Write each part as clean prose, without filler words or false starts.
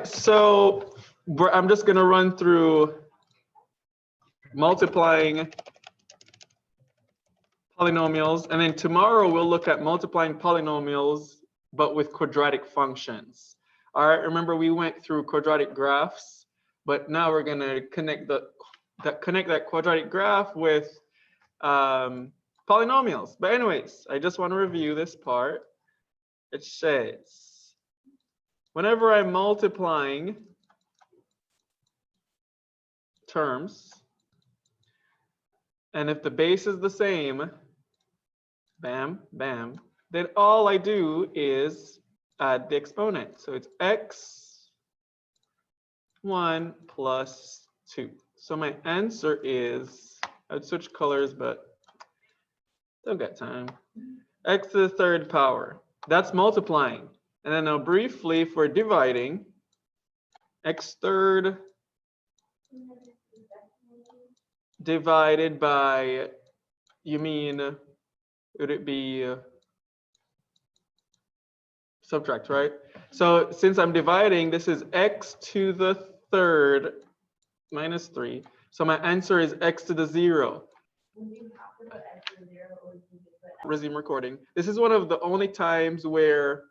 So I'm just going to run through multiplying polynomials, and then tomorrow we'll look at multiplying polynomials but with quadratic functions. All right, remember we went through quadratic graphs, but now we're going to connect that quadratic graph with polynomials. But anyways, I just want to review this part. It says whenever I'm multiplying terms, and if the base is the same, bam, bam, then all I do is add the exponent. So it's x1 plus 2. So my answer is, I'd switch colors, but don't got time. X to the third power. That's multiplying. And then now briefly, if we're dividing, x third divided by, you mean, would it be subtract, right? So since I'm dividing, this is x to the third minus 3. So my answer is x to the 0. Resume recording. This is one of the only times where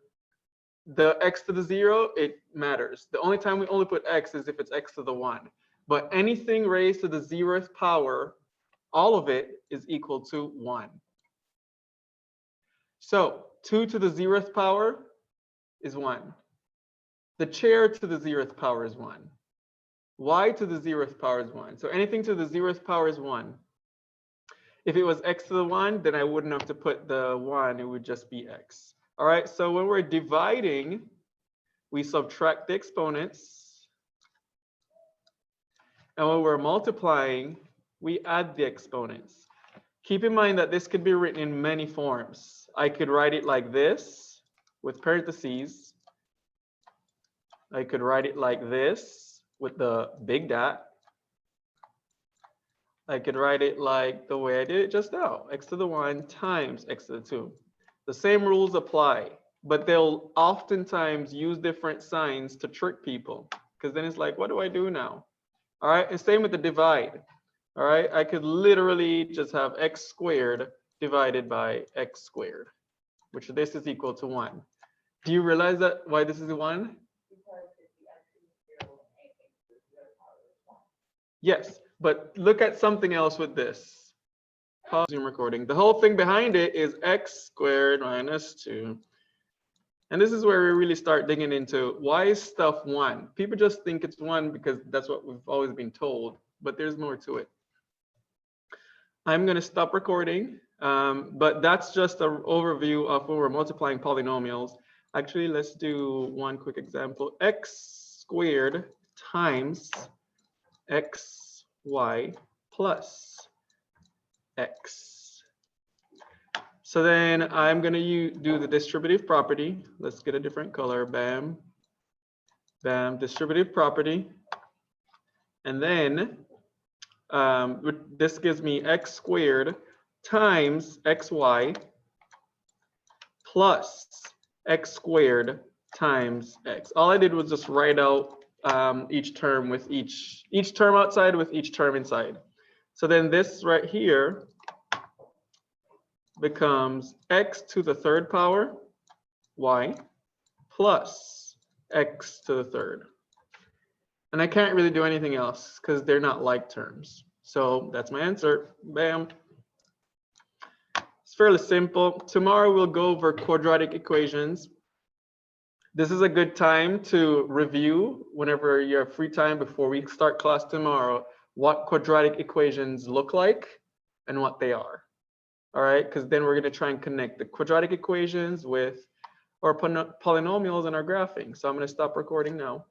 the x to the 0, it matters. The only time we only put x is if it's x to the 1. But anything raised to the 0th power, all of it is equal to 1. So 2 to the 0th power is 1. The chair to the 0th power is 1. Y to the 0th power is 1. So anything to the 0th power is 1. If it was x to the 1, then I wouldn't have to put the 1. It would just be x. All right, so when we're dividing, we subtract the exponents. And when we're multiplying, we add the exponents. Keep in mind that this could be written in many forms. I could write it like this with parentheses. I could write it like this with the big dot. I could write it like the way I did it just now, x to the 1 times x to the 2. The same rules apply, but they'll oftentimes use different signs to trick people, because then it's like, what do I do now? All right, and same with the divide. All right, I could literally just have x squared divided by x squared, which this is equal to 1. Do you realize that why this is 1? Yes, but look at something else with this. Zoom recording. The whole thing behind it is x squared minus 2. And this is where we really start digging into why is stuff 1? People just think it's 1 because that's what we've always been told, but there's more to it. I'm going to stop recording, but that's just an overview of when we're multiplying polynomials. Actually, let's do one quick example. X squared times xy plus x. So then I'm going to do the distributive property. Let's get a different color. Bam, bam, distributive property. And then this gives me x squared times xy plus x squared times x. All I did was just write out each term with each term outside with each term inside. So then this right here becomes x to the third power y plus x to the third. And I can't really do anything else because they're not like terms. So that's my answer. Bam. It's fairly simple. Tomorrow we'll go over quadratic equations. This is a good time to review whenever you have free time before we start class tomorrow, what quadratic equations look like and what they are. All right, because then we're going to try and connect the quadratic equations with our polynomials and our graphing. So I'm going to stop recording now.